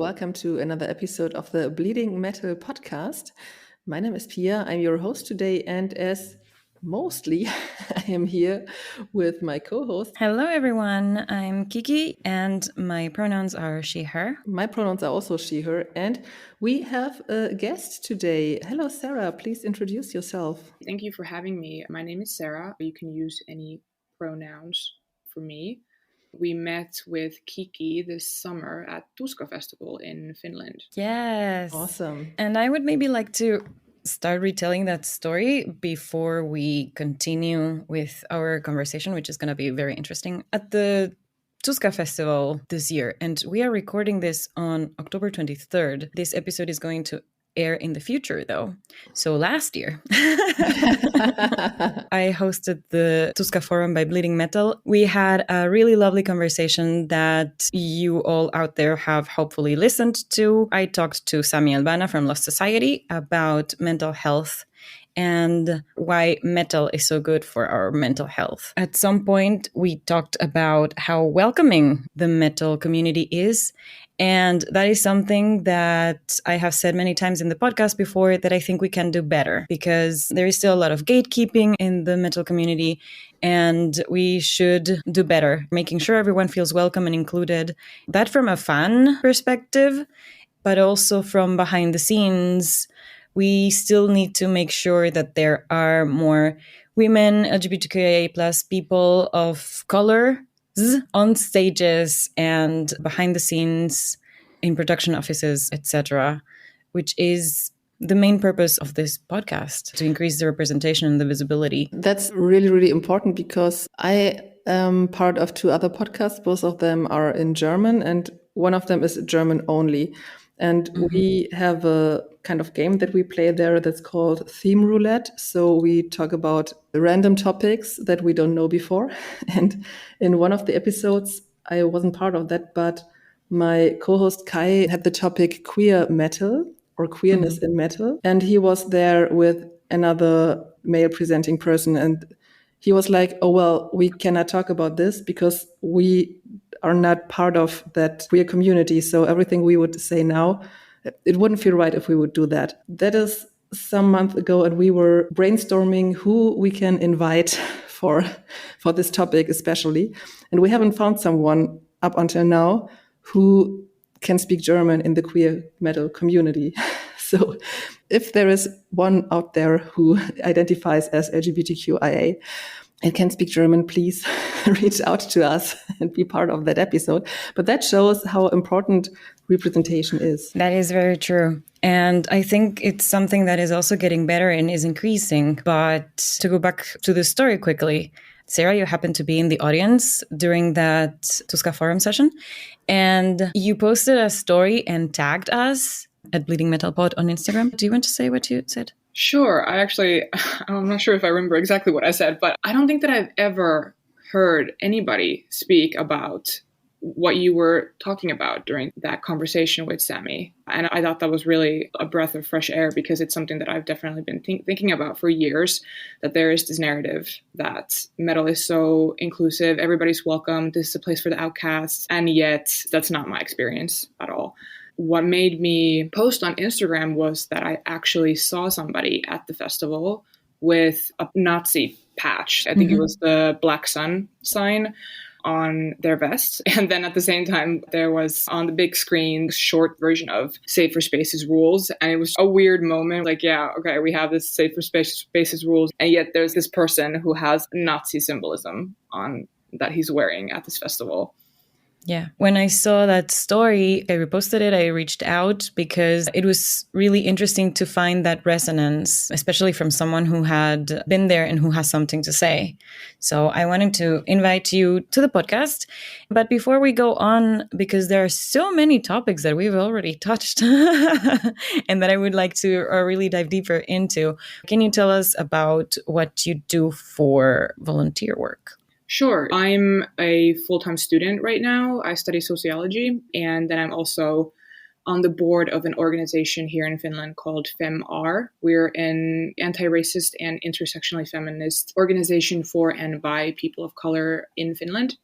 welcome to another episode of the Bleeding Metal podcast. My name is Pia. I'm your host today, and as mostly I am here with my co-host. Hello, everyone. I'm Kiki, and my pronouns are she, her. My pronouns are also she, her, and we have a guest today. Hello, Sera. Please introduce yourself. Thank you for having me. My name is Sera. You can use any pronouns for me. We met with Kiki this summer at Tuska Festival in Finland. Yes. Awesome. And I would maybe like to start retelling that story before we continue with our conversation, which is going to be very interesting. At the Tuska Festival this year, and we are recording this on October 23rd. This episode is going to air in the future, though. So last year, I hosted the Tuska Forum by Bleeding Metal. We had a really lovely conversation that you all out there have hopefully listened to. I talked to Sami Albana from Lost Society about mental health and why metal is so good for our mental health. At some point, we talked about how welcoming the metal community is. And that is something that I have said many times in the podcast before that I think we can do better, because there is still a lot of gatekeeping in the metal community, and we should do better, making sure everyone feels welcome and included. That from a fan perspective, but also from behind the scenes, we still need to make sure that there are more women, LGBTQIA plus people of color on stages and behind the scenes in production offices, etc., which is the main purpose of this podcast, to increase the representation and the visibility. That's really, really important, because I am part of two other podcasts. Both of them are in German, and one of them is German only. And we have a kind of game that we play there that's called Theme Roulette. So we talk about random topics that we don't know before. And in one of the episodes, I wasn't part of that, but my co-host Kai had the topic queer metal or queerness in metal. And he was there with another male presenting person. And he was like, oh, well, we cannot talk about this because we are not part of that queer community. So everything we would say now, it wouldn't feel right if we would do that. That is some month ago, and we were brainstorming who we can invite for this topic especially. And we haven't found someone up until now who can speak German in the queer metal community. So if there is one out there who identifies as LGBTQIA and can speak German, please reach out to us and be part of that episode. But that shows how important representation is. That is very true. And I think it's something that is also getting better and is increasing. But to go back to the story quickly, Sera, you happened to be in the audience during that Tuska Forum session, and you posted a story and tagged us at Bleeding Metal Pod on Instagram. Do you want to say what you said? Sure. I'm not sure if I remember exactly what I said, but I don't think that I've ever heard anybody speak about what you were talking about during that conversation with Sami. And I thought that was really a breath of fresh air, because it's something that I've definitely been thinking about for years, that there is this narrative that metal is so inclusive, everybody's welcome, this is a place for the outcasts, and yet that's not my experience at all. What made me post on Instagram was that I actually saw somebody at the festival with a Nazi patch. I think it was the Black Sun sign on their vest. And then at the same time, there was on the big screen, short version of Safer Spaces rules. And it was a weird moment. Like, yeah, okay, we have this Safer Spaces rules. And yet there's this person who has Nazi symbolism on that he's wearing at this festival. Yeah. When I saw that story, I reposted it, I reached out, because it was really interesting to find that resonance, especially from someone who had been there and who has something to say. So I wanted to invite you to the podcast. But before we go on, because there are so many topics that we've already touched and that I would like to really dive deeper into, can you tell us about what you do for volunteer work? Sure. I'm a full-time student right now. I study sociology, and then I'm also on the board of an organization here in Finland called Fem-R. We're an anti-racist and intersectionally feminist organization for and by people of color in Finland.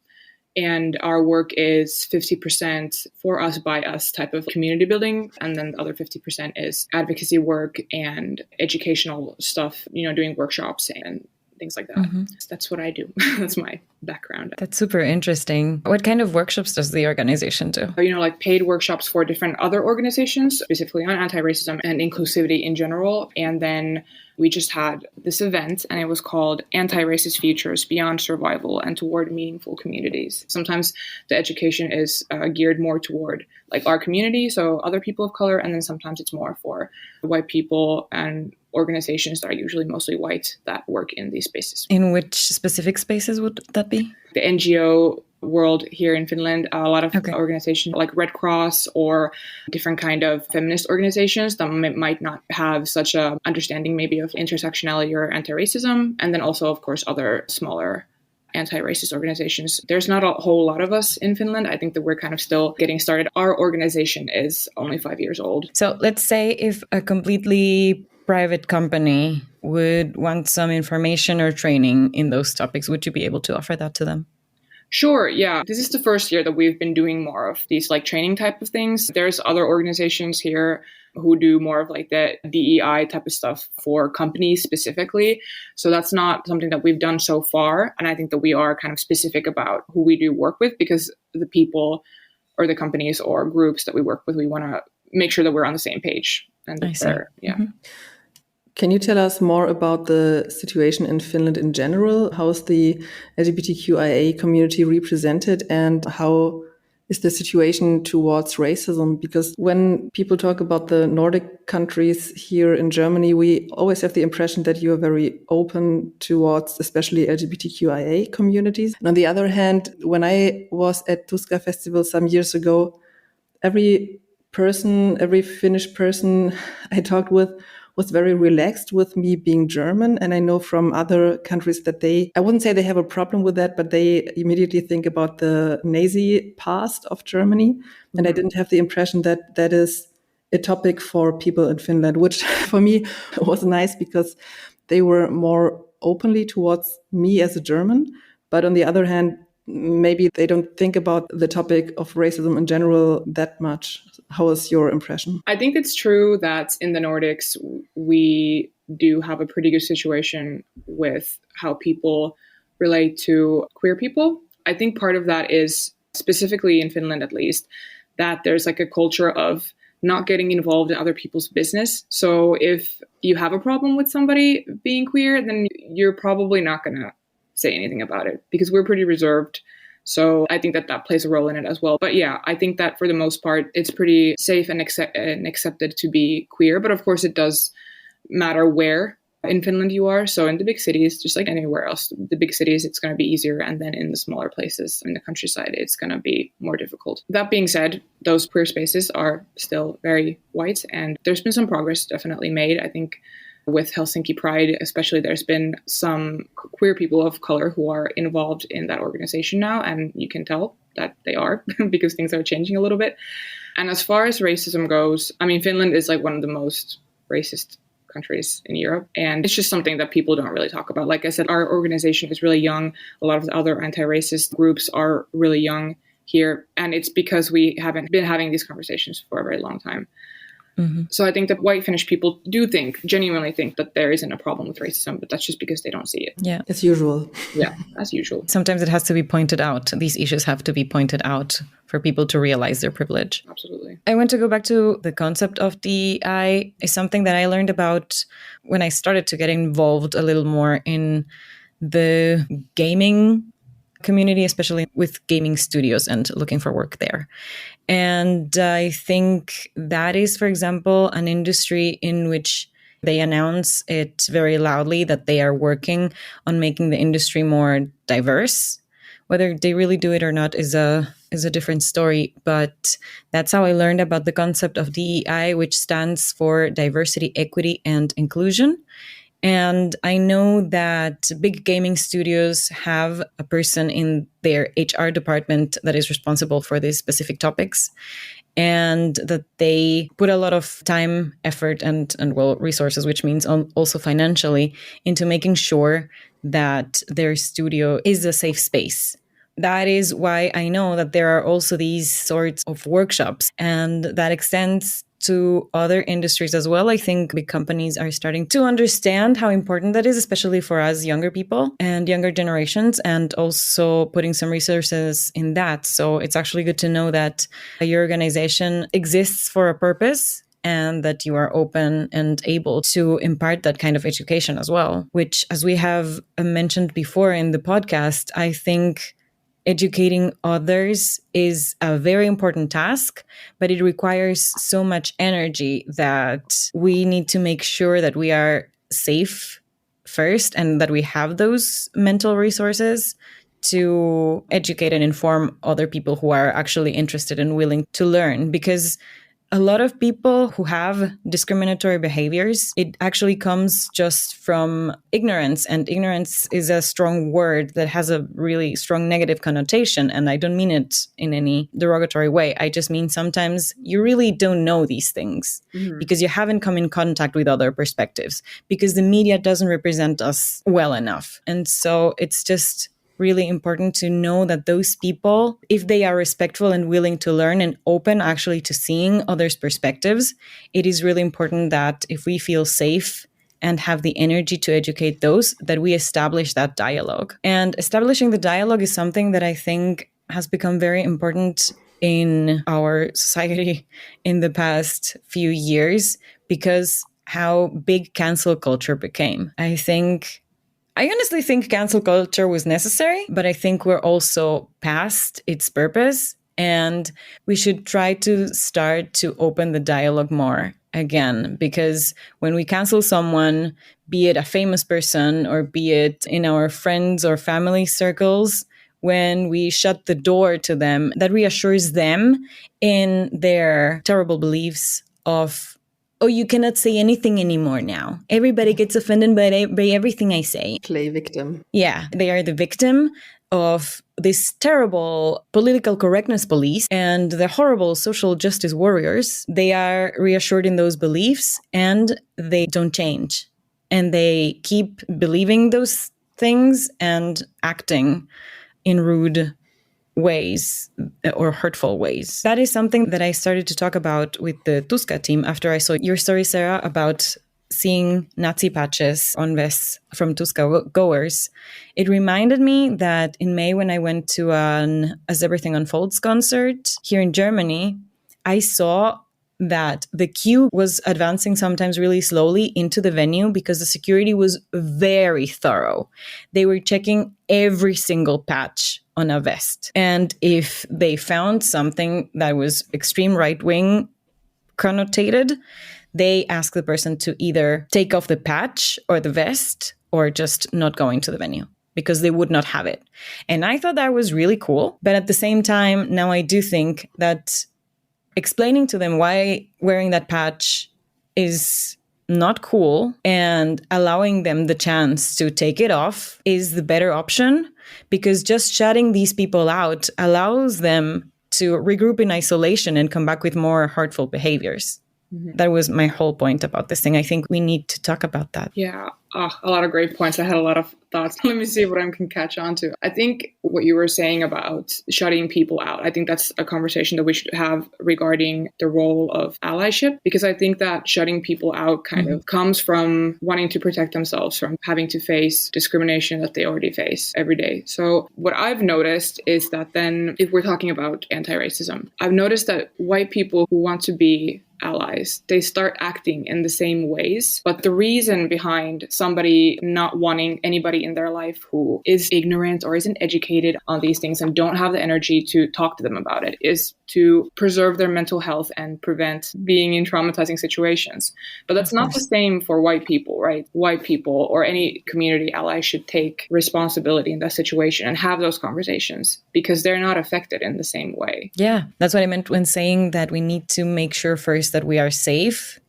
And our work is 50% for us, by us type of community building. And then the other 50% is advocacy work and educational stuff, doing workshops and things like that. Mm-hmm. That's what I do. That's my background. That's super interesting. What kind of workshops does the organization do? Like paid workshops for different other organizations, specifically on anti-racism and inclusivity in general. And then we just had this event, and it was called Anti-Racist Futures Beyond Survival and Toward Meaningful Communities. Sometimes the education is geared more toward like our community, so other people of color, and then sometimes it's more for white people and organizations that are usually mostly white that work in these spaces. In which specific spaces would that be? The NGO world here in Finland, a lot of organizations like Red Cross or different kind of feminist organizations that might not have such a understanding maybe of intersectionality or anti-racism. And then also, of course, other smaller anti-racist organizations. There's not a whole lot of us in Finland. I think that we're kind of still getting started. Our organization is only 5 years old. So let's say if a completely private company would want some information or training in those topics, would you be able to offer that to them? Sure, yeah. This is the first year that we've been doing more of these like training type of things. There's other organizations here who do more of like the DEI type of stuff for companies specifically. So that's not something that we've done so far. And I think that we are kind of specific about who we do work with, because the people or the companies or groups that we work with, we want to make sure that we're on the same page. And that Mm-hmm. Can you tell us more about the situation in Finland in general? How is the LGBTQIA community represented, and how is the situation towards racism? Because when people talk about the Nordic countries here in Germany, we always have the impression that you are very open towards especially LGBTQIA communities. And on the other hand, when I was at Tuska Festival some years ago, every Finnish person I talked with was very relaxed with me being German. And I know from other countries that I wouldn't say they have a problem with that, but they immediately think about the Nazi past of Germany. Mm-hmm. And I didn't have the impression that that is a topic for people in Finland, which for me was nice because they were more openly towards me as a German. But on the other hand, maybe they don't think about the topic of racism in general that much. How is your impression? I think it's true that in the Nordics, we do have a pretty good situation with how people relate to queer people. I think part of that is, specifically in Finland at least, that there's like a culture of not getting involved in other people's business. So if you have a problem with somebody being queer, then you're probably not going to say anything about it, because we're pretty reserved. So I think that plays a role in it as well. But yeah, I think that for the most part, it's pretty safe and accepted to be queer. But of course, it does matter where in Finland you are. So in the big cities, just like anywhere else, the big cities, it's going to be easier. And then in the smaller places, in the countryside, it's going to be more difficult. That being said, those queer spaces are still very white. And there's been some progress definitely made, I think. With Helsinki Pride, especially, there's been some queer people of color who are involved in that organization now, and you can tell that they are because things are changing a little bit. And as far as racism goes, I mean, Finland is like one of the most racist countries in Europe, and it's just something that people don't really talk about. Like I said, our organization is really young. A lot of the other anti-racist groups are really young here, and it's because we haven't been having these conversations for a very long time. Mm-hmm. So I think that white Finnish people do genuinely think that there isn't a problem with racism, but that's just because they don't see it. Yeah. As usual. Yeah, as usual. Sometimes it has to be pointed out. These issues have to be pointed out for people to realize their privilege. Absolutely. I want to go back to the concept of DEI. Is something that I learned about when I started to get involved a little more in the gaming community, especially with gaming studios and looking for work there. And I think that is, for example, an industry in which they announce it very loudly that they are working on making the industry more diverse. Whether they really do it or not is a different story. But that's how I learned about the concept of DEI, which stands for diversity, equity, and inclusion. And I know that big gaming studios have a person in their HR department that is responsible for these specific topics, and that they put a lot of time, effort, and resources, which means also financially, into making sure that their studio is a safe space that is why I know that there are also these sorts of workshops, and that extends to other industries as well. I think big companies are starting to understand how important that is, especially for us younger people and younger generations, and also putting some resources in that. So it's actually good to know that your organization exists for a purpose and that you are open and able to impart that kind of education as well, which, as we have mentioned before in the podcast, I think educating others is a very important task, but it requires so much energy that we need to make sure that we are safe first and that we have those mental resources to educate and inform other people who are actually interested and willing to learn. Because a lot of people who have discriminatory behaviors, it actually comes just from ignorance. And ignorance is a strong word that has a really strong negative connotation. And I don't mean it in any derogatory way. I just mean sometimes you really don't know these things because you haven't come in contact with other perspectives, because the media doesn't represent us well enough. And so it's just really important to know that those people, if they are respectful and willing to learn and open actually to seeing others' perspectives, it is really important that if we feel safe and have the energy to educate those, that we establish that dialogue. And establishing the dialogue is something that I think has become very important in our society in the past few years, because how big cancel culture became. I honestly think cancel culture was necessary, but I think we're also past its purpose, and we should try to start to open the dialogue more again. Because when we cancel someone, be it a famous person or be it in our friends or family circles, when we shut the door to them, that reassures them in their terrible beliefs of, oh, you cannot say anything anymore now. Everybody gets offended by everything I say. Play victim. Yeah, they are the victim of this terrible political correctness police and the horrible social justice warriors. They are reassured in those beliefs and they don't change. And they keep believing those things and acting in rude ways or hurtful ways. That is something that I started to talk about with the Tuska team after I saw your story, Sera, about seeing Nazi patches on vests from Tuska goers. It reminded me that in May, when I went to an As Everything Unfolds concert here in Germany, I saw that the queue was advancing sometimes really slowly into the venue because the security was very thorough. They were checking every single patch on a vest. And if they found something that was extreme right-wing connotated, they asked the person to either take off the patch or the vest or just not go into the venue, because they would not have it. And I thought that was really cool. But at the same time, now I do think that explaining to them why wearing that patch is not cool and allowing them the chance to take it off is the better option, because just shutting these people out allows them to regroup in isolation and come back with more hurtful behaviors. That was my whole point about this thing. I think we need to talk about that. Yeah, a lot of great points. I had a lot of thoughts. Let me see what I can catch on to. I think what you were saying about shutting people out, I think that's a conversation that we should have regarding the role of allyship, because I think that shutting people out kind of comes from wanting to protect themselves from having to face discrimination that they already face every day. So what I've noticed is that then, if we're talking about anti-racism, I've noticed that white people who want to be allies, they start acting in the same ways. But the reason behind somebody not wanting anybody in their life who is ignorant or isn't educated on these things and don't have the energy to talk to them about it is to preserve their mental health and prevent being in traumatizing situations. But that's not the same for white people, right? White people or any community ally should take responsibility in that situation and have those conversations, because they're not affected in the same way. Yeah, that's what I meant when saying that we need to make sure first that we are safe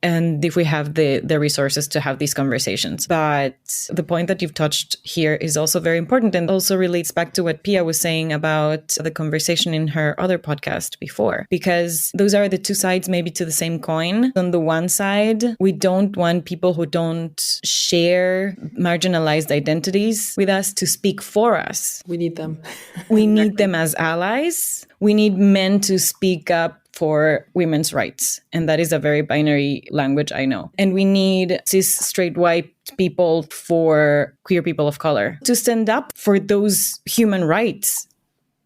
and if we have the resources to have these conversations. But the point that you've touched here is also very important, and also relates back to what Pia was saying about the conversation in her other podcast before, because those are the two sides maybe to the same coin. On the one side, we don't want people who don't share marginalized identities with us to speak for us. We need them. We need them as allies. We need men to speak up for women's rights. And that is a very binary language, I know. And we need cis straight white people for queer people of color to stand up for those human rights,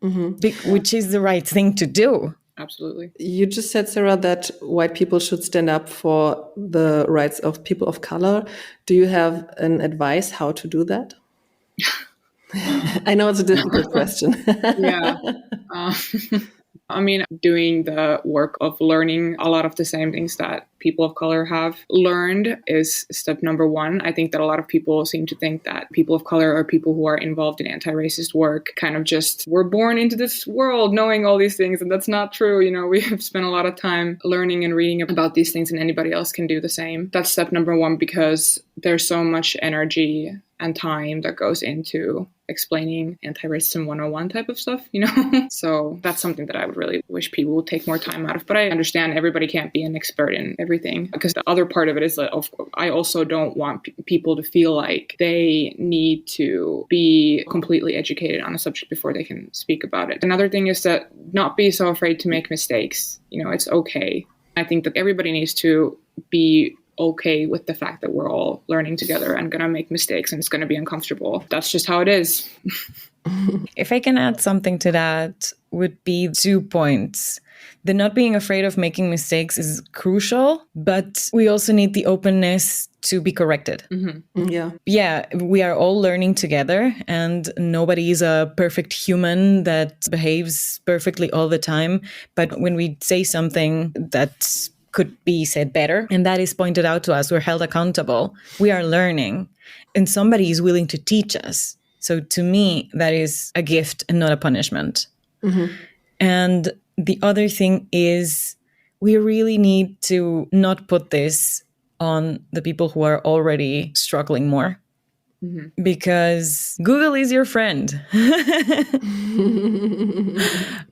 which is the right thing to do. Absolutely. You just said, Sarah, that white people should stand up for the rights of people of color. Do you have an advice how to do that? I know it's a difficult question. Yeah. I mean, doing the work of learning a lot of the same things that people of color have learned is step number one. I think that a lot of people seem to think that people of color or people who are involved in anti-racist work kind of just were born into this world knowing all these things. And that's not true. You know, we have spent a lot of time learning and reading about these things, and anybody else can do the same. That's step number one, because there's so much energy and time that goes into explaining anti-racism 101 type of stuff, you know? So that's something that I would really wish people would take more time out of. But I understand everybody can't be an expert in everything, because the other part of it is that I also don't want people to feel like they need to be completely educated on a subject before they can speak about it. Another thing is that not be so afraid to make mistakes. You know, it's okay. I think that everybody needs to be okay with the fact that we're all learning together and gonna make mistakes, and it's gonna be uncomfortable. That's just how it is. If I can add something to that, would be 2 points. The not being afraid of making mistakes is crucial, but we also need the openness to be corrected. Yeah, we are all learning together, and nobody is a perfect human that behaves perfectly all the time. But when we say something that could be said better, and that is pointed out to us, we're held accountable, we are learning, and somebody is willing to teach us. So to me, that is a gift and not a punishment. And the other thing is, we really need to not put this on the people who are already struggling more. Because Google is your friend.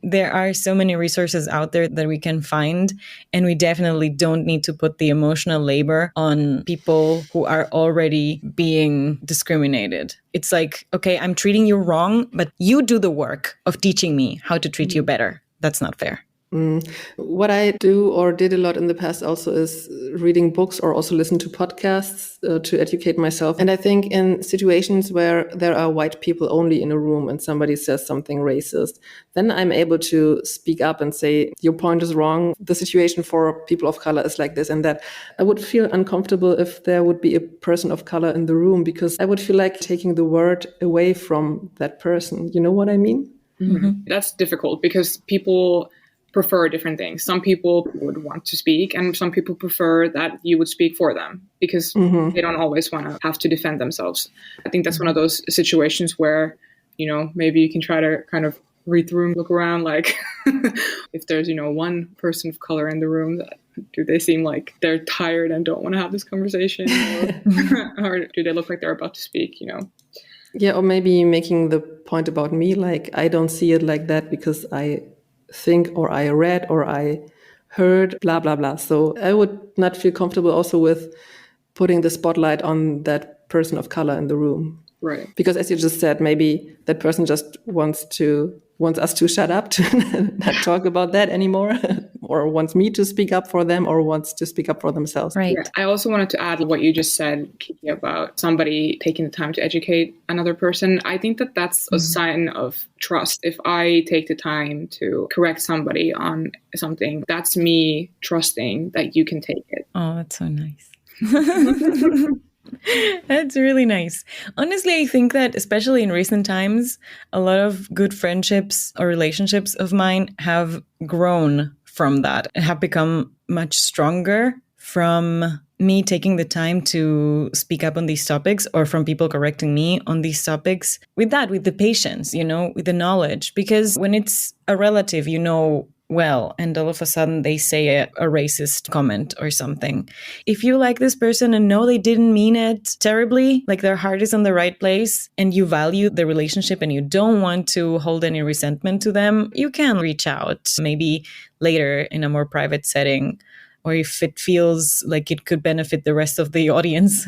There are so many resources out there that we can find, and we definitely don't need to put the emotional labor on people who are already being discriminated. It's like, okay, I'm treating you wrong, but you do the work of teaching me how to treat you better. That's not fair. What I do or did a lot in the past also is reading books or also listen to podcasts to educate myself. And I think in situations where there are white people only in a room and somebody says something racist, then I'm able to speak up and say, your point is wrong. The situation for people of color is like this and that. I would feel uncomfortable if there would be a person of color in the room, because I would feel like taking the word away from that person. You know what I mean? That's difficult because people prefer different things. Some people would want to speak, and some people prefer that you would speak for them, because they don't always want to have to defend themselves. I think that's one of those situations where, you know, maybe you can try to kind of read the room, look around, like if there's, you know, one person of color in the room, do they seem like they're tired and don't want to have this conversation, or do they look like they're about to speak, you know? Yeah, or maybe making the point about me, like I don't see it like that because I think or I read or I heard blah blah blah. So I would not feel comfortable also with putting the spotlight on that person of color in the room, right? Because as you just said, maybe that person just wants us to shut up, to not talk about that anymore, or wants me to speak up for them, or wants to speak up for themselves. Right. Yeah. I also wanted to add what you just said, Kiki, about somebody taking the time to educate another person. I think that that's a sign of trust. If I take the time to correct somebody on something, that's me trusting that you can take it. Oh, that's so nice. That's really nice. Honestly, I think that especially in recent times, a lot of good friendships or relationships of mine have grown from that and have become much stronger from me taking the time to speak up on these topics, or from people correcting me on these topics with the patience, you know, with the knowledge. Because when it's a relative, you know well, and all of a sudden they say a racist comment or something. If you like this person and know they didn't mean it terribly, like their heart is in the right place, and you value the relationship and you don't want to hold any resentment to them, you can reach out maybe later in a more private setting, or if it feels like it could benefit the rest of the audience.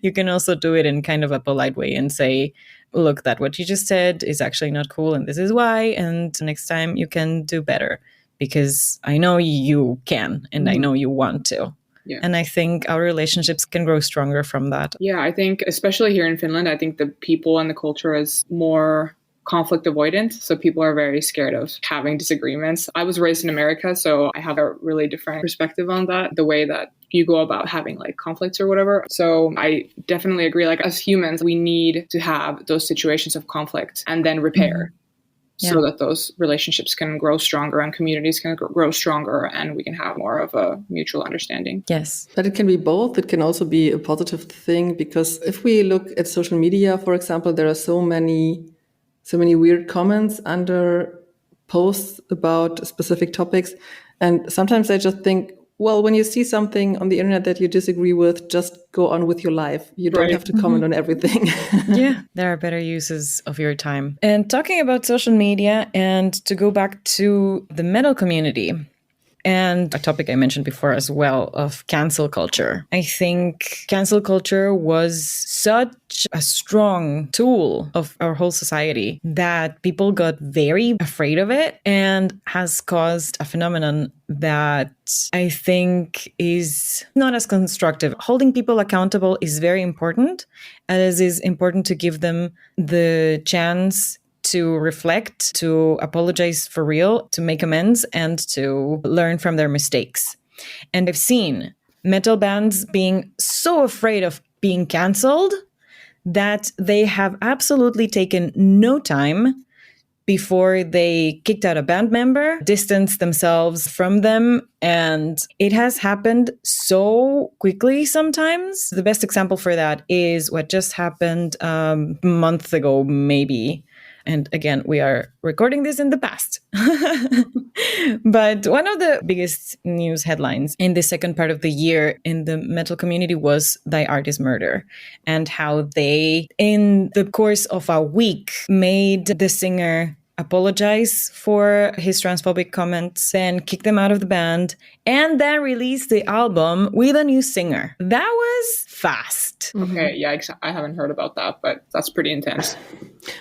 You can also do it in kind of a polite way and say, look, that what you just said is actually not cool, and this is why, and next time you can do better, because I know you can, and I know you want to. Yeah. And I think our relationships can grow stronger from that. Yeah, I think especially here in Finland, I think the people and the culture is more conflict avoidant. So people are very scared of having disagreements. I was raised in America, so I have a really different perspective on that, the way that you go about having like conflicts or whatever. So I definitely agree. Like as humans, we need to have those situations of conflict and then repair so that those relationships can grow stronger and communities can grow stronger and we can have more of a mutual understanding. Yes. But it can be both. It can also be a positive thing, because if we look at social media, for example, there are so many weird comments under posts about specific topics. And sometimes I just think, well, when you see something on the internet that you disagree with, just go on with your life. You don't have to comment on everything. Yeah, there are better uses of your time. And talking about social media, and to go back to the metal community, and a topic I mentioned before as well of cancel culture. I think cancel culture was such a strong tool of our whole society that people got very afraid of it, and has caused a phenomenon that I think is not as constructive. Holding people accountable is very important, as is important to give them the chance to reflect, to apologize for real, to make amends, and to learn from their mistakes. And I've seen metal bands being so afraid of being canceled that they have absolutely taken no time before they kicked out a band member, distanced themselves from them, and it has happened so quickly sometimes. The best example for that is what just happened a month ago, maybe. And again, we are recording this in the past. But one of the biggest news headlines in the second part of the year in the metal community was Thy Art is Murder, and how they, in the course of a week, made the singer apologize for his transphobic comments, then kick them out of the band, and then release the album with a new singer. That was fast. Okay, yeah, I haven't heard about that, but that's pretty intense.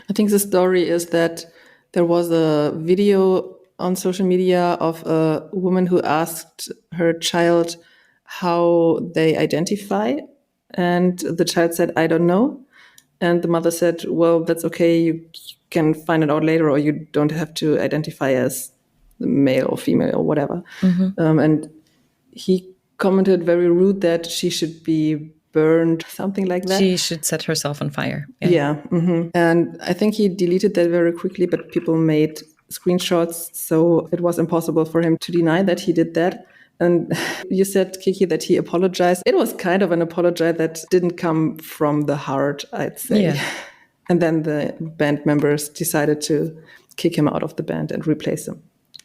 I think the story is that there was a video on social media of a woman who asked her child how they identify, and the child said, I don't know. And the mother said, well, that's okay, you can find it out later, or you don't have to identify as male or female or whatever. And he commented very rude that she should be burned, something like that. She should set herself on fire. Yeah. And I think he deleted that very quickly, but people made screenshots, so it was impossible for him to deny that he did that. And you said, Kiki, that he apologized. It was kind of an apology that didn't come from the heart, I'd say. Yeah. And then the band members decided to kick him out of the band and replace him,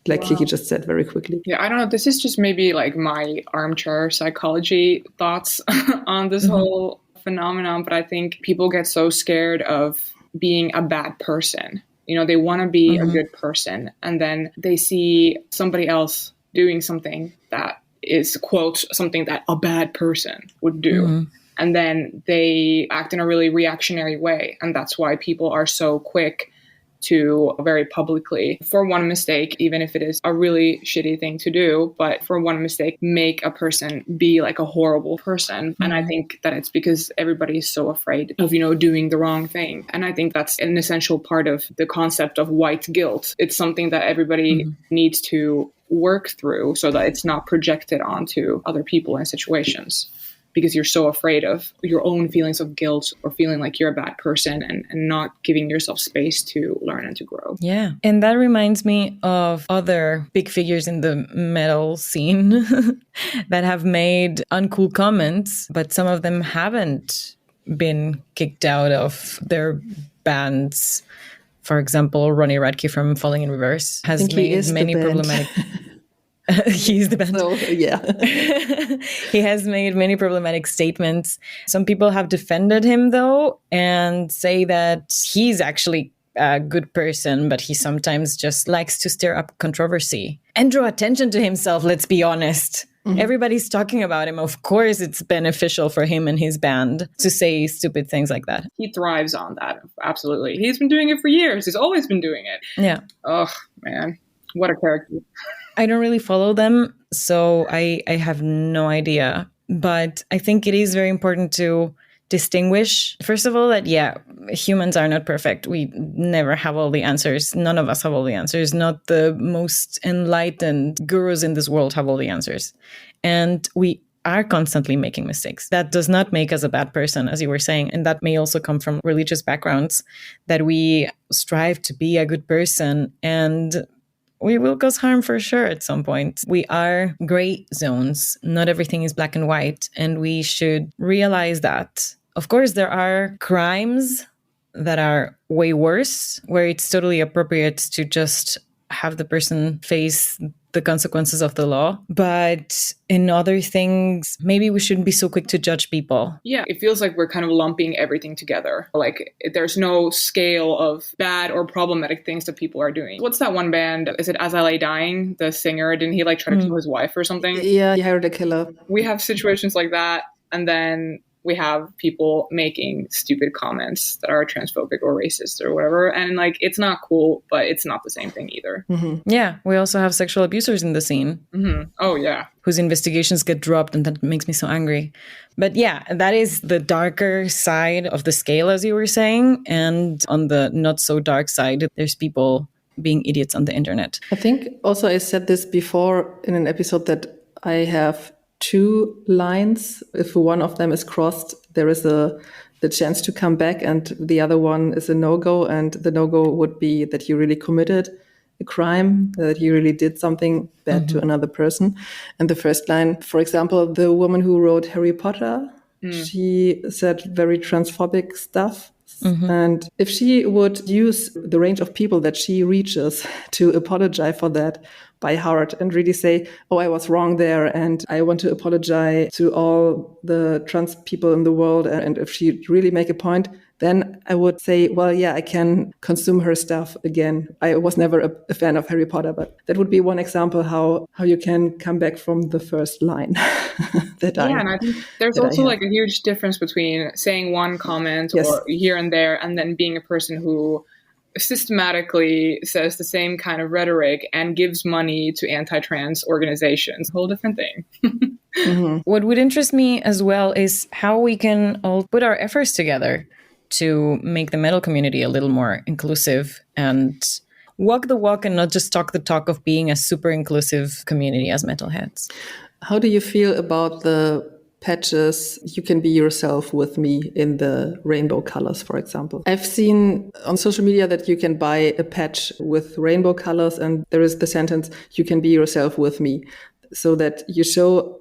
like Kiki just said, very quickly. Yeah, I don't know. This is just maybe like my armchair psychology thoughts on this whole phenomenon. But I think people get so scared of being a bad person. You know, they want to be a good person. And then they see somebody else doing something that is, quote, something that a bad person would do. And then they act in a really reactionary way. And that's why people are so quick to very publicly, for one mistake, even if it is a really shitty thing to do, but for one mistake, make a person be like a horrible person. And I think that it's because everybody is so afraid of, you know, doing the wrong thing. And I think that's an essential part of the concept of white guilt. It's something that everybody needs to work through so that it's not projected onto other people and situations, because you're so afraid of your own feelings of guilt or feeling like you're a bad person and not giving yourself space to learn and to grow. Yeah. And that reminds me of other big figures in the metal scene that have made uncool comments, but some of them haven't been kicked out of their bands For example, Ronnie Radke from Falling in Reverse has think he made is the many band. problematic... He's the band. So, yeah. He has made many problematic statements. Some people have defended him, though, and say that he's actually a good person, but he sometimes just likes to stir up controversy and draw attention to himself, let's be honest. Everybody's talking about him. Of course, it's beneficial for him and his band to say stupid things like that. He thrives on that. Absolutely. He's been doing it for years. He's always been doing it. Yeah. Oh, man. What a character. I don't really follow them, so I have no idea. But I think it is very important to distinguish, first of all, that, yeah, humans are not perfect. We never have all the answers. None of us have all the answers. Not the most enlightened gurus in this world have all the answers. And we are constantly making mistakes. That does not make us a bad person, as you were saying. And that may also come from religious backgrounds, that we strive to be a good person, and we will cause harm for sure at some point. We are gray zones. Not everything is black and white, and we should realize that. Of course, there are crimes that are way worse, where it's totally appropriate to just have the person face the consequences of the law. But in other things, maybe we shouldn't be so quick to judge people. Yeah, it feels like we're kind of lumping everything together. Like there's no scale of bad or problematic things that people are doing. What's that one band? Is it As I Lay Dying? The singer, didn't he like try to kill his wife or something? Yeah, he hired a killer. We have situations like that. And then we have people making stupid comments that are transphobic or racist or whatever. And like, it's not cool, but it's not the same thing either. Yeah, we also have sexual abusers in the scene. Oh, yeah. Whose investigations get dropped, and that makes me so angry. But yeah, that is the darker side of the scale, as you were saying. And on the not so dark side, there's people being idiots on the internet. I think also I said this before in an episode that I have two lines. If one of them is crossed, there is the chance to come back, and the other one is a no-go. And the no-go would be that you really committed a crime, that you really did something bad to another person. And the first line, for example, the woman who wrote Harry Potter, she said very transphobic stuff. And if she would use the range of people that she reaches to apologize for that by heart and really say, oh, I was wrong there, and I want to apologize to all the trans people in the world. And if she really make a point, then I would say, well, yeah, I can consume her stuff again. I was never a fan of Harry Potter, but that would be one example how you can come back from the first line. And I think there's also like a huge difference between saying one comment or here and there, and then being a person who systematically says the same kind of rhetoric and gives money to anti-trans organizations. Whole different thing. What would interest me as well is how we can all put our efforts together to make the metal community a little more inclusive and walk the walk and not just talk the talk of being a super inclusive community as metalheads. How do you feel about the patches, you can be yourself with me, in the rainbow colors, for example? I've seen on social media that you can buy a patch with rainbow colors, and there is the sentence, you can be yourself with me, so that you show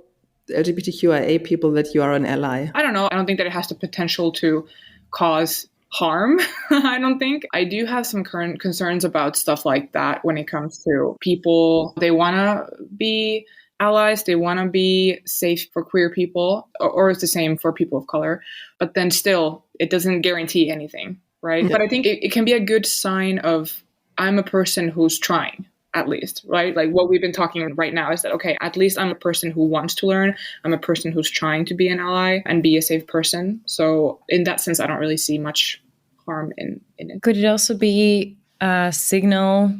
LGBTQIA people that you are an ally. I don't know. I don't think that it has the potential to cause harm. I don't think. I do have some current concerns about stuff like that when it comes to people. They want to be allies, they want to be safe for queer people, or it's the same for people of color, but then still it doesn't guarantee anything, right? But I think it can be a good sign of, I'm a person who's trying, at least, right? Like what we've been talking right now is that, okay, at least I'm a person who wants to learn, I'm a person who's trying to be an ally and be a safe person. So in that sense, I don't really see much harm in it. Could it also be a signal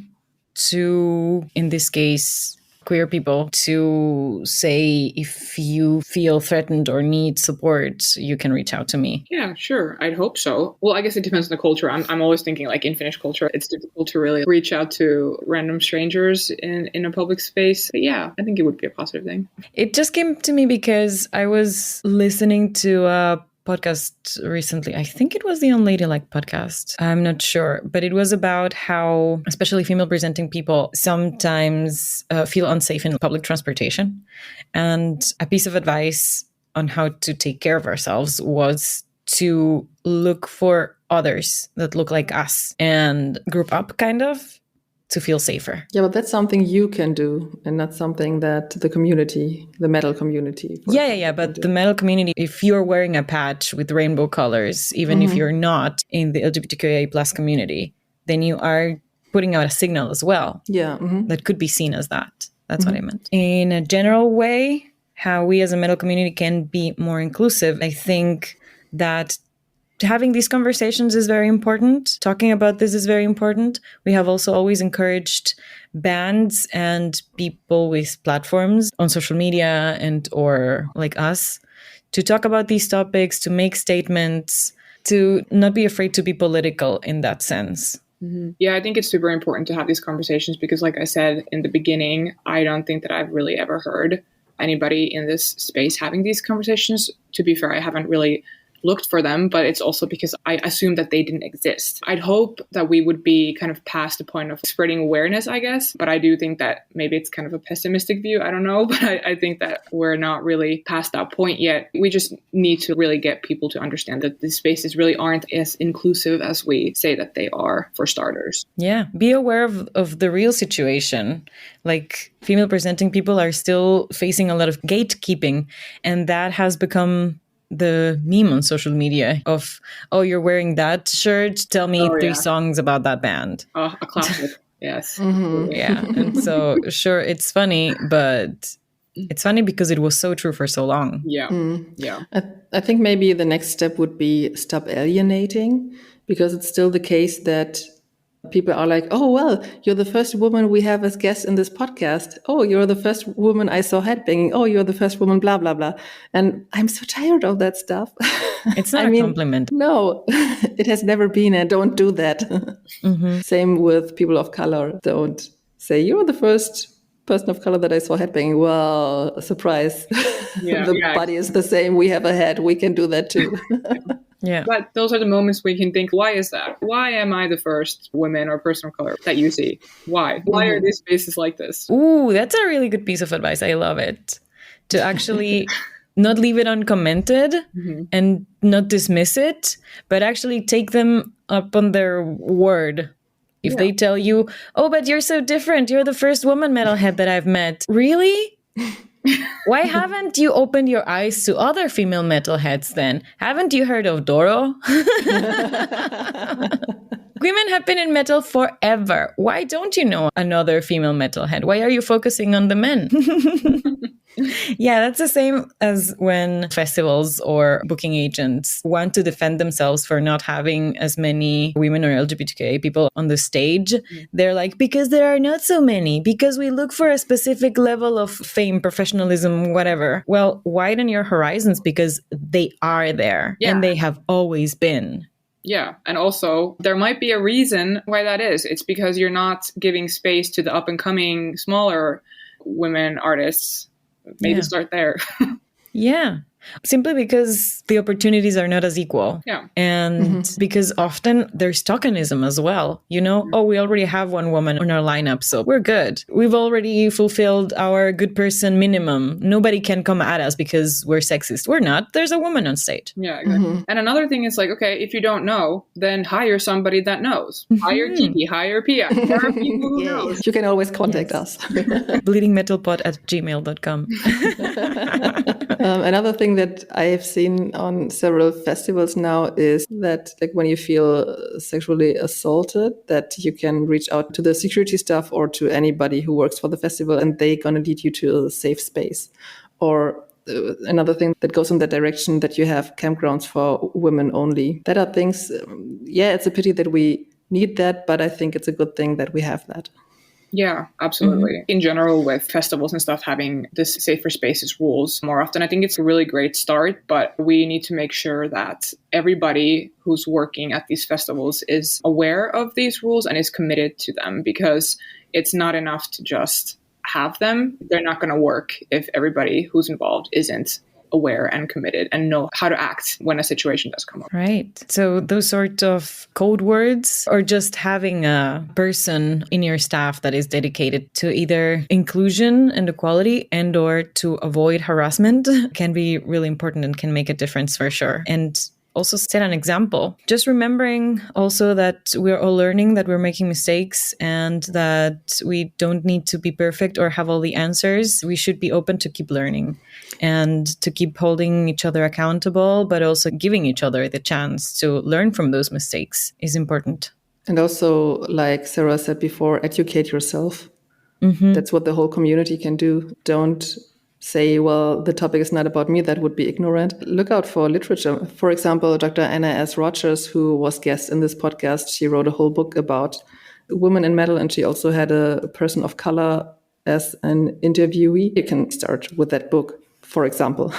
to, in this case, queer people, to say, if you feel threatened or need support, you can reach out to me? Yeah, sure. I'd hope so. Well, I guess it depends on the culture. I'm always thinking, like, in Finnish culture, it's difficult to really reach out to random strangers in a public space. But yeah, I think it would be a positive thing. It just came to me because I was listening to a podcast recently. I think it was the Unladylike podcast. I'm not sure, but it was about how especially female presenting people sometimes feel unsafe in public transportation. And a piece of advice on how to take care of ourselves was to look for others that look like us and group up kind of to feel safer. Yeah, but that's something you can do and not something that the community, the metal community. Yeah. But the metal community, if you're wearing a patch with rainbow colors, even if you're not in the LGBTQIA plus community, then you are putting out a signal as well. Yeah. That could be seen as that. That's what I meant. In a general way, how we as a metal community can be more inclusive, I think that having these conversations is very important. Talking about this is very important. We have also always encouraged bands and people with platforms on social media and or like us to talk about these topics, to make statements, to not be afraid to be political in that sense. Yeah, I think it's super important to have these conversations because, like I said in the beginning, I don't think that I've really ever heard anybody in this space having these conversations. To be fair, I haven't really looked for them, but it's also because I assumed that they didn't exist. I'd hope that we would be kind of past the point of spreading awareness, I guess, but I do think that maybe it's kind of a pessimistic view. I don't know, but I think that we're not really past that point yet. We just need to really get people to understand that these spaces really aren't as inclusive as we say that they are, for starters. Yeah, be aware of the real situation. Like, female presenting people are still facing a lot of gatekeeping, and that has become the meme on social media of, oh, you're wearing that shirt, tell me three songs about that band. Oh, a classic. Yes. Yeah. And so sure, it's funny, but it's funny because it was so true for so long. Yeah. Yeah. I think maybe the next step would be stop alienating, because it's still the case that people are like, oh, well, you're the first woman we have as guest in this podcast. Oh, you're the first woman I saw headbanging. Oh, you're the first woman, blah, blah, blah. And I'm so tired of that stuff. It's not a compliment. No, it has never been, and don't do that. Same with people of color. Don't say, you're the first person of color that I saw headbanging. Well, surprise. The body is the same. We have a head. We can do that too. Yeah. But those are the moments we can think, why is that? Why am I the first woman or person of color that you see? Why? Why are these spaces like this? Ooh, that's a really good piece of advice. I love it. To actually not leave it uncommented and not dismiss it, but actually take them up on their word. If they tell you, oh, but you're so different. You're the first woman metalhead that I've met. Really? Why haven't you opened your eyes to other female metalheads then? Haven't you heard of Doro? Women have been in metal forever. Why don't you know another female metalhead? Why are you focusing on the men? Yeah, that's the same as when festivals or booking agents want to defend themselves for not having as many women or LGBTQIA people on the stage. They're like, because there are not so many, because we look for a specific level of fame, professionalism, whatever. Well, widen your horizons, because they are there and they have always been. Yeah. And also, there might be a reason why that is. It's because you're not giving space to the up and coming, smaller women artists. Maybe start there. Yeah. Simply because the opportunities are not as equal. Yeah. And because often there's tokenism as well. You know, oh, we already have one woman on our lineup, so we're good. We've already fulfilled our good person minimum. Nobody can come at us because we're sexist. We're not. There's a woman on stage. Yeah, exactly. And another thing is like, okay, if you don't know, then hire somebody that knows. Hire Kiki, hire Pia. There are people who know. You can always contact us. bleedingmetalpod@gmail.com. Another thing that I have seen on several festivals now is that, like, when you feel sexually assaulted, that you can reach out to the security staff or to anybody who works for the festival, and they're going to lead you to a safe space. Or another thing that goes in that direction, that you have campgrounds for women only. That are things, it's a pity that we need that, but I think it's a good thing that we have that. Yeah, absolutely. In general, with festivals and stuff, having this safer spaces rules more often, I think it's a really great start, but we need to make sure that everybody who's working at these festivals is aware of these rules and is committed to them, because it's not enough to just have them. They're not going to work if everybody who's involved isn't aware and committed and know how to act when a situation does come up. Right. So those sort of code words, or just having a person in your staff that is dedicated to either inclusion and equality and or to avoid harassment, can be really important and can make a difference for sure. And also set an example. Just remembering also that we're all learning, that we're making mistakes, and that we don't need to be perfect or have all the answers. We should be open to keep learning and to keep holding each other accountable, but also giving each other the chance to learn from those mistakes is important. And also, like Sera said before, educate yourself. That's what the whole community can do. Don't say, well, the topic is not about me. That would be ignorant. Look out for literature. For example, Dr. Anna S. Rogers, who was guest in this podcast, she wrote a whole book about women in metal, and she also had a person of color as an interviewee. You can start with that book, for example.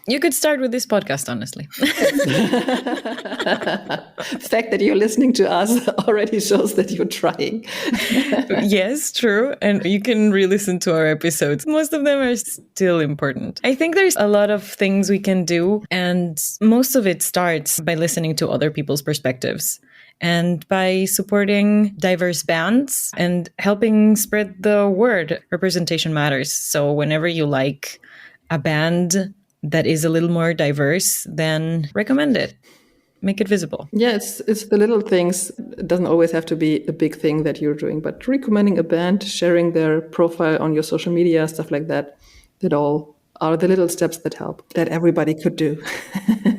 You could start with this podcast, honestly. The fact that you're listening to us already shows that you're trying. Yes, true. And you can re-listen to our episodes. Most of them are still important. I think there's a lot of things we can do, and most of it starts by listening to other people's perspectives and by supporting diverse bands and helping spread the word. Representation matters. So whenever you like a band that is a little more diverse, then recommend it. Make it visible. Yeah, it's the little things. It doesn't always have to be a big thing that you're doing, but recommending a band, sharing their profile on your social media, stuff like that, that all are the little steps that help, that everybody could do.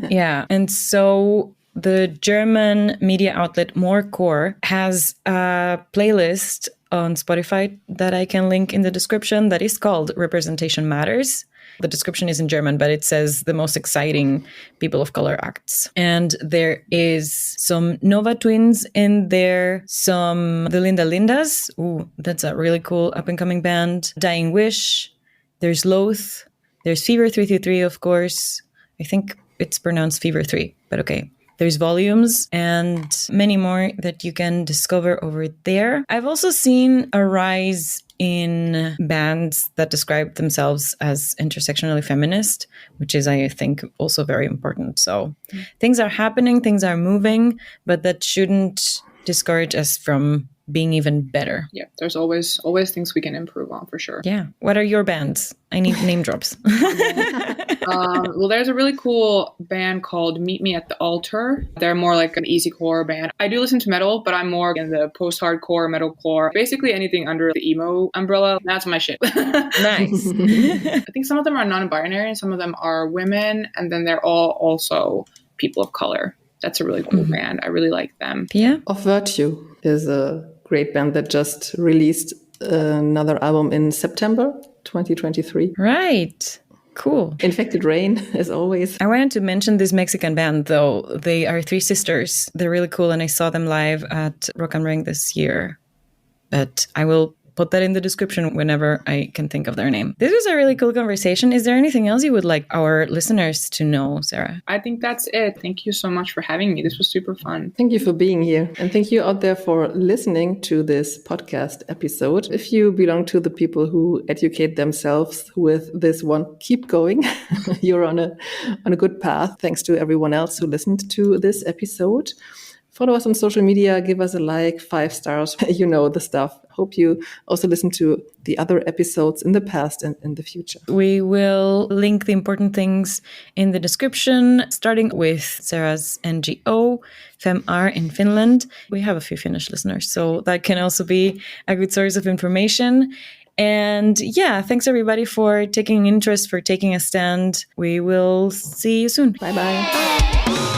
Yeah. And so the German media outlet Morecore has a playlist on Spotify that I can link in the description that is called Representation Matters. The description is in German, but it says the most exciting people of color acts. And there is some Nova Twins in there, the Linda Lindas. Ooh, that's a really cool up-and-coming band. Dying Wish. There's Loath. There's Fever 333, of course. I think it's pronounced Fever 3, but okay. There's Volumes and many more that you can discover over there. I've also seen a rise in bands that describe themselves as intersectionally feminist, which is, I think, also very important. So things are happening, things are moving, but that shouldn't discourage us from being even better. Yeah, there's always things we can improve on, for sure. Yeah. What are your bands? I need name drops. Well, there's a really cool band called Meet Me at the Altar. They're more like an easycore band. I do listen to metal, but I'm more in the post-hardcore, metalcore, basically anything under the emo umbrella. That's my shit. Nice. I think some of them are non-binary and some of them are women, and then they're all also people of color. That's a really cool band. I really like them. Pia? Of Virtue is a great band that just released another album in September 2023. Right. Cool. Infected Rain, as always. I wanted to mention this Mexican band, though. They are three sisters. They're really cool, and I saw them live at Rock am Ring this year. But I will put that in the description whenever I can think of their name. This was a really cool conversation. Is there anything else you would like our listeners to know, Sera? I think that's it. Thank you so much for having me. This was super fun. Thank you for being here. And thank you out there for listening to this podcast episode. If you belong to the people who educate themselves with this one, keep going. You're on a good path. Thanks to everyone else who listened to this episode. Follow us on social media, give us a like, 5 stars, you know the stuff. Hope you also listen to the other episodes in the past and in the future. We will link the important things in the description, starting with Sera's NGO, Fem-R in Finland. We have a few Finnish listeners, so that can also be a good source of information. And yeah, thanks everybody for taking interest, for taking a stand. We will see you soon. Bye-bye.